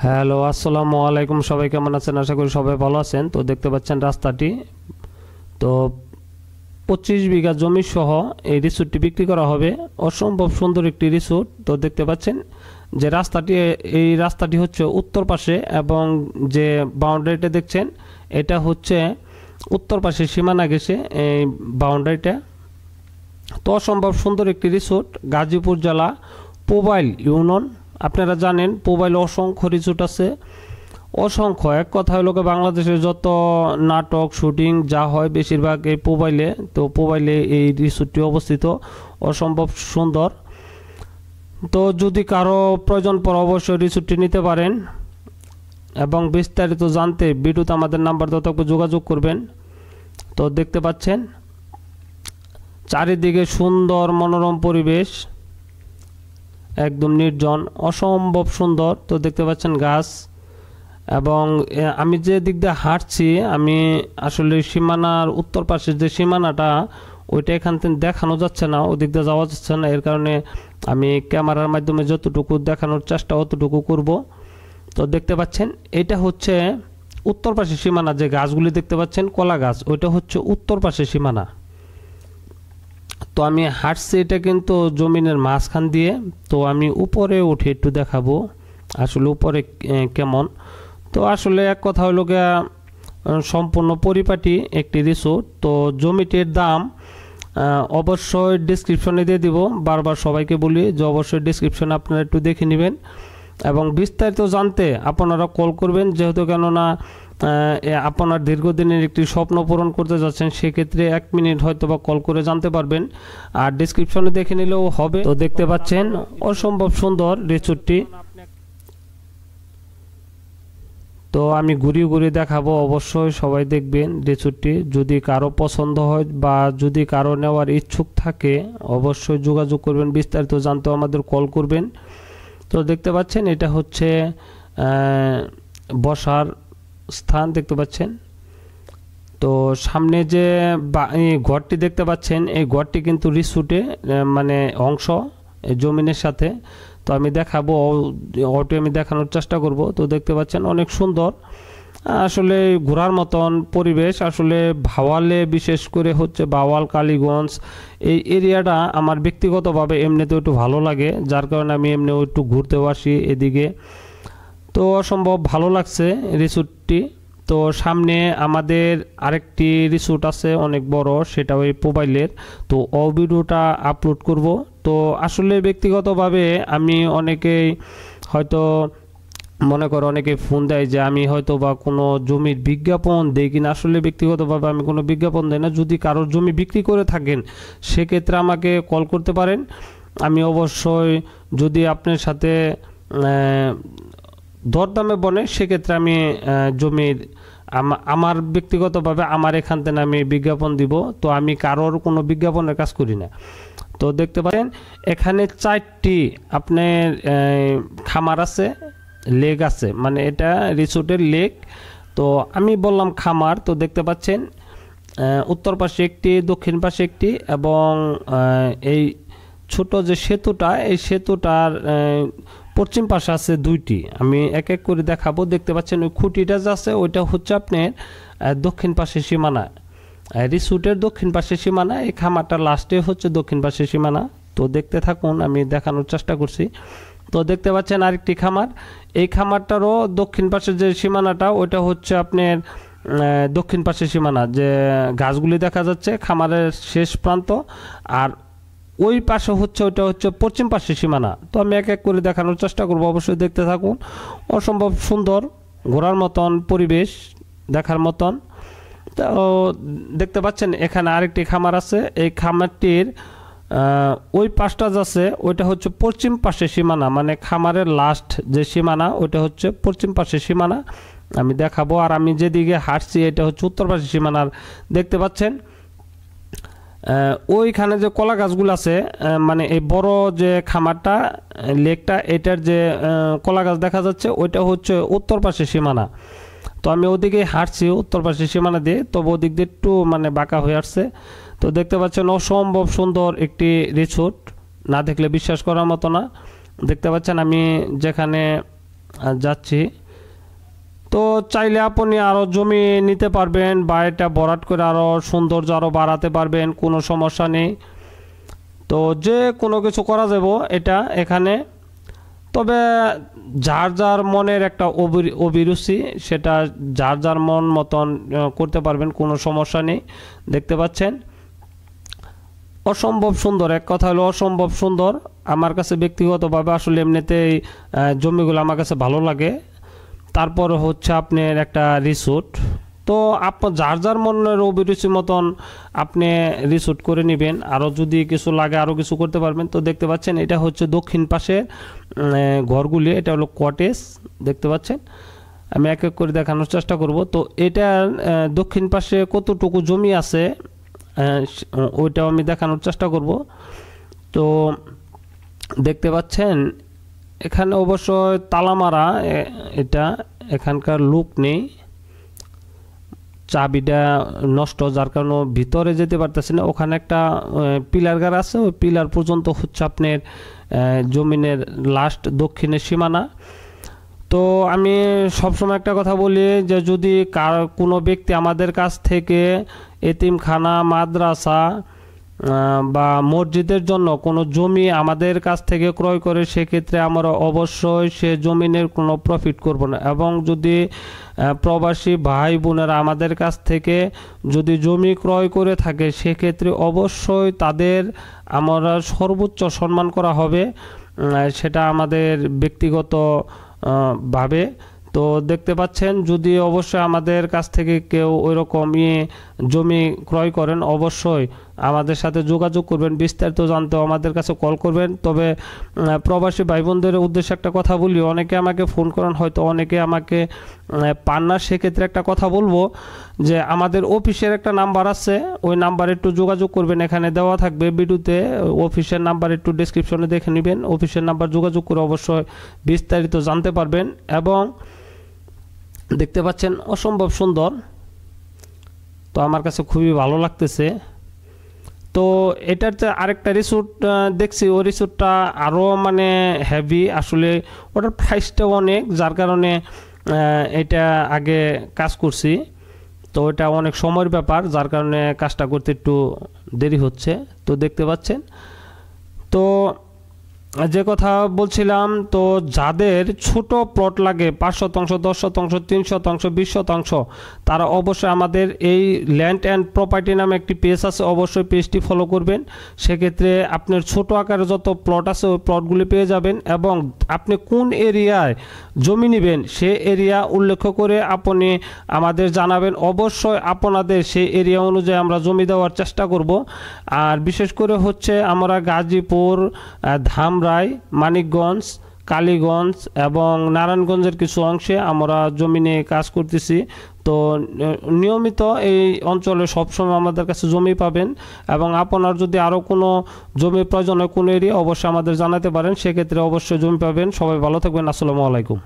Hello, আসসালামু আলাইকুম। সবাই কেমন আছেন? আশা করি সবাই ভালো আছেন। তো দেখতে পাচ্ছেন রাস্তাটি, তো 25 বিঘা জমি সহ এই রিসোর্টটি বিক্রি করা হবে। অসম্ভব সুন্দর একটি রিসোর্ট। তো দেখতে পাচ্ছেন যে এই রাস্তাটি হচ্ছে উত্তর পাশে, এবং যে বাউন্ডারিটা দেখছেন এটা হচ্ছে উত্তর পাশে সীমানা গেছে এই বাউন্ডারিটা। তো অসম্ভব সুন্দর একটি রিসোর্ট, গাজীপুর জেলা, পোবাইল ইউনিয়ন। আপনারা জানেন পোবাইলে অসংখ্য রিসোর্ট আছে, অসংখ্য। এক কথা হলো বাংলাদেশের যত নাটক শুটিং যা হয় বেশিরভাগ এই পোবাইলে। তো পোবাইলে এই রিসোর্টটি অবস্থিত, অসম্ভব সুন্দর। তো যদি কারো প্রয়োজন পড়ে অবশ্যই রিসোর্টটি নিতে পারেন, এবং বিস্তারিত জানতে ভিডিওতে আমাদের নাম্বার দেওয়া থাকবে, যোগাযোগ করবেন। তো দেখতে পাচ্ছেন চারিদিকে সুন্দর মনোরম পরিবেশ, একদম নির্জন, অসম্ভব সুন্দর। তো দেখতে পাচ্ছেন গাছ, এবং আমি যে দিক দিয়ে হাঁটছি, আমি আসলে সীমানার উত্তর পাশের যে সীমানাটা ওইটা এখান থেকে দেখানো যাচ্ছে না, ওই দিক দিয়ে যাওয়া যাচ্ছে না। এর কারণে আমি ক্যামেরার মাধ্যমে যতটুকু দেখানোর চেষ্টা অতটুকু করব। তো দেখতে পাচ্ছেন এটা হচ্ছে উত্তর পাশের সীমানা। যে গাছগুলি দেখতে পাচ্ছেন কলা গাছ, ওইটা হচ্ছে উত্তর পাশের সীমানা। তো আমি হাঁটছি, এটা কিন্তু জমিনের মাঝখান দিয়ে। তো আমি উপরে উঠে একটু দেখাবো আসলে উপরে কেমন। তো আসলে এক কথা হলো গিয়া সম্পূর্ণ পরিপাটি একটি রিসোর্ট। তো জমিটির দাম অবশ্যই ডিসক্রিপশনে দিয়ে দিব। বারবার সবাইকে বলি যে অবশ্যই ডিসক্রিপশনে আপনারা একটু দেখে নেবেন, এবং বিস্তারিত জানতে আপনারা কল করবেন। যেহেতু কেননা আপনার দীর্ঘদিনের একটি স্বপ্ন পূরণ করতে যাচ্ছেন, সেক্ষেত্রে 1 মিনিট হয়তো বা কল করে জানতে পারবেন, আর ডিসক্রিপশনে দেখে নিলেও হবে। তো দেখতে পাচ্ছেন অসম্ভব সুন্দর রিসোর্টটি। তো আমি ঘুরিয়ে ঘুরিয়ে দেখাবো, অবশ্যই সবাই দেখবেন রিসোর্টটি। যদি কারো পছন্দ হয় বা যদি কারো নেওয়ার ইচ্ছুক থাকে অবশ্যই যোগাযোগ করবেন, বিস্তারিত জানতেও আমাদের কল করবেন। তো দেখতে পাচ্ছেন এটা হচ্ছে বসার স্থান, দেখতে পাচ্ছেন। তো সামনে যে ঘরটি দেখতে পাচ্ছেন, এই ঘরটি কিন্তু রিসোর্টে মানে অংশ জমিনের সাথে। তো আমি দেখাবো, ওটি আমি দেখানোর চেষ্টা করব। তো দেখতে পাচ্ছেন অনেক সুন্দর, আসলে ঘোরার মতন পরিবেশ। আসলে ভাওয়ালে, বিশেষ করে হচ্ছে ভাওয়াল, কালীগঞ্জ এই এরিয়াটা আমার ব্যক্তিগতভাবে এমনিতেও একটু ভালো লাগে, যার কারণে আমি এমনিও একটু ঘুরতেও আসি এদিকে। তো অসম্ভব ভালো লাগছে রিসোর্টটি। তো সামনে আমাদের আরেকটি রিসোর্ট আছে অনেক বড়, সেটা ওই পোবাইলের। তো ও ভিডিওটা আপলোড করব। তো আসলে ব্যক্তিগতভাবে আমি অনেকেই হয়তো মনে করো, অনেকে ফোন দেয় যে আমি হয়তো বা কোনো জমির বিজ্ঞাপন দেই কিনা। আসলে ব্যক্তিগতভাবে আমি কোনো বিজ্ঞাপন দেই না। যদি কারোর জমি বিক্রি করে থাকেন সেক্ষেত্রে আমাকে কল করতে পারেন। আমি অবশ্যই, যদি আপনার সাথে দরদামে বনে, সেক্ষেত্রে আমি জমির আমার ব্যক্তিগতভাবে আমার এখান থেকে আমি বিজ্ঞাপন দিব। তো আমি কারোর কোনো বিজ্ঞাপনের কাজ করি না। তো দেখতে পারেন এখানে 4টি আপনার খামার আছে, লেক আছে, মানে এটা রিসোর্টের লেক। তো আমি বললাম খামার। তো দেখতে পাচ্ছেন উত্তর পাশে একটি, দক্ষিণ পাশে একটি, এবং এই ছোট যে সেতুটা, এই সেতুটার পশ্চিম পাশে আছে 2টি। আমি এক এক করে দেখাবো। দেখতে পাচ্ছেন ওই খুঁটিটা যে আছে ওইটা হচ্ছে আপনার দক্ষিণ পাশের সীমানা, রিসোর্টের দক্ষিণ পাশের সীমানা। এই খামারটা লাস্টে হচ্ছে দক্ষিণ পাশের সীমানা। তো দেখতে থাকুন, আমি দেখানোর চেষ্টা করছি। তো দেখতে পাচ্ছেন আরেকটি খামার, এই খামারটারও দক্ষিণ পাশের যে সীমানাটা ওইটা হচ্ছে আপনার দক্ষিণ পাশের সীমানা। যে গাছগুলি দেখা যাচ্ছে খামারের শেষ প্রান্ত, আর ওই পাশে হচ্ছে ওইটা হচ্ছে পশ্চিম পাশের সীমানা। তো আমি এক এক করে দেখানোর চেষ্টা করব, অবশ্যই দেখতে থাকুন। অসম্ভব সুন্দর, ঘোরার মতন পরিবেশ, দেখার মতন। তো দেখতে পাচ্ছেন এখানে আরেকটি খামার আছে। এই খামারটির ওই পাশটা যাচ্ছে ওইটা হচ্ছে পশ্চিম পাশের সীমানা, মানে খামারের লাস্ট যে সীমানা ওইটা হচ্ছে পশ্চিম পাশের সীমানা। আমি দেখাবো। আর আমি যেদিকে হাঁটছি এটা হচ্ছে উত্তর পাশের সীমানার। দেখতে পাচ্ছেন ওইখানে যে কলা গাছগুলো আছে, মানে এই বড় যে খামারটা, লেকটা, এটার যে কলা গাছ দেখা যাচ্ছে ওইটা হচ্ছে উত্তর পাশের সীমানা। তো আমি ওদিকে হাঁটছি উত্তর পাশের সীমানা দিয়ে, তবে ওদিক দিয়ে একটু মানে বাঁকা হয়ে আসছে। তো দেখতে পাচ্ছেন অসম্ভব সুন্দর একটি রিসোর্ট, না দেখলে বিশ্বাস করার মতো না। দেখতে পাচ্ছেন আমি যেখানে যাচ্ছি। তো চাইলে আপনি আরও জমি নিতে পারবেন বা এটা ভরাট করে আরও সৌন্দর্য আরও বাড়াতে পারবেন, কোনো সমস্যা নেই। তো যে কোনো কিছু করা যাব এটা এখানে, তবে যার যার মনের একটা অভিরুচি, সেটা যার যার মন মতন করতে পারবেন, কোনো সমস্যা নেই। দেখতে পাচ্ছেন অসম্ভব সুন্দর, এক কথা হলো অসম্ভব সুন্দর। আমার কাছে ব্যক্তিগতভাবে আসলে এমনিতেই জমিগুলো আমার কাছে ভালো লাগে। তারপর হচ্ছে আপনার একটা রিসোর্ট, তো আপনার যার যার মনের অভিরুচি মতন আপনি রিসোর্ট করে নেবেন। আরও যদি কিছু লাগে আরও কিছু করতে পারবেন। তো দেখতে পাচ্ছেন এটা হচ্ছে দক্ষিণ পাশে ঘরগুলি, এটা হলো কটেজ। দেখতে পাচ্ছেন, আমি এক এক করে দেখানোর চেষ্টা করব। তো এটার দক্ষিণ পাশে কতটুকু জমি আছে ওইটাও আমি দেখানোর চেষ্টা করব। তো দেখতে পাচ্ছেন এখানে অবশ্য তালা মারা, এটা এখানকার লোক নেই, চাবিটা নষ্ট, যার কারণে ভিতরে যেতে পারতেছে না। ওখানে একটা পিলার গাড় আছে, ওই পিলার পর্যন্ত হচ্ছে আপনার জমিনের লাস্ট দক্ষিণের সীমানা। তো আমি সবসময় একটা কথা বলি যে যদি কোনো ব্যক্তি আমাদের কাছ থেকে এতিমখানা, মাদ্রাসা বা মসজিদের জন্য কোনো জমি আমাদের কাছ থেকে ক্রয় করে, সেক্ষেত্রে আমরা অবশ্যই সে জমিনের কোনো প্রফিট করব না। এবং যদি প্রবাসী ভাই বোনেরা আমাদের কাছ থেকে যদি জমি ক্রয় করে থাকে, সেক্ষেত্রে অবশ্যই তাদের আমরা সর্বোচ্চ সম্মান করা হবে, সেটা আমাদের ব্যক্তিগত ভাবে। তো দেখতে পাচ্ছেন যদি অবশ্যই আমাদের কাছ থেকে কেউ ওইরকম জমি ক্রয় করেন, অবশ্যই আমাদের সাথে যোগাযোগ করবেন, বিস্তারিত জানতেও আমাদের কাছে কল করবেন। তবে প্রবাসী ভাই বোনদের উদ্দেশ্যে একটা কথা বলি, অনেকে আমাকে ফোন করেন, হয়তো অনেকে আমাকে পান না। সেক্ষেত্রে একটা কথা বলবো যে আমাদের অফিসের একটা নাম্বার আছে, ওই নাম্বারে একটু যোগাযোগ করবেন, এখানে দেওয়া থাকবে ভিডিওতে। অফিসের নাম্বার একটু ডেসক্রিপশনে দেখে নেবেন, অফিসের নাম্বার যোগাযোগ করে অবশ্যই বিস্তারিত জানতে পারবেন। এবং দেখতে পাচ্ছেন অসম্ভব সুন্দর, তো আমার কাছে খুবই ভালো লাগতেছে। তো এটার যে আরেকটা রিসোর্ট দেখছি, ওই রিসোর্টটা আরও মানে হেভি, আসলে ওটার প্রাইসটাও অনেক, যার কারণে এটা আগে কাজ করছি। তো এটা অনেক সময়ের ব্যাপার, যার কারণে কাজটা করতে একটু দেরি হচ্ছে। তো দেখতে পাচ্ছেন, তো যে কথা বলছিলাম, তো যাদের ছোট প্লট লাগে 5 শতাংশ, 10 শতাংশ, 3 শতাংশ, 20 শতাংশ, তারা অবশ্যই আমাদের এই ল্যান্ড অ্যান্ড প্রপার্টি নামে একটি পেজ আছে, অবশ্যই পেজটি ফলো করবেন। সেক্ষেত্রে আপনার ছোট আকারে যত প্লট আছে ওই প্লটগুলি পেয়ে যাবেন। এবং আপনি কোন এরিয়ায় জমি নেবেন সে এরিয়া উল্লেখ করে আপনি আমাদের জানাবেন, অবশ্যই আপনাদের সেই এরিয়া অনুযায়ী আমরা জমি দেওয়ার চেষ্টা করব। আর বিশেষ করে হচ্ছে আমরা গাজীপুর, ধামরাই, মানিকগঞ্জ, কালীগঞ্জ এবং নারায়ণগঞ্জের কিছু অংশে আমরা জমি নিয়ে কাজ করতেছি। তো নিয়মিত এই অঞ্চলে সবসময় আমাদের কাছে জমি পাবেন। এবং আপনার যদি আরও কোনো জমির প্রয়োজন হয় কোনো এরিয়া, অবশ্যই আমাদের জানাতে পারেন, সেক্ষেত্রে অবশ্যই জমি পাবেন। সবাই ভালো থাকবেন, আসসালামু আলাইকুম।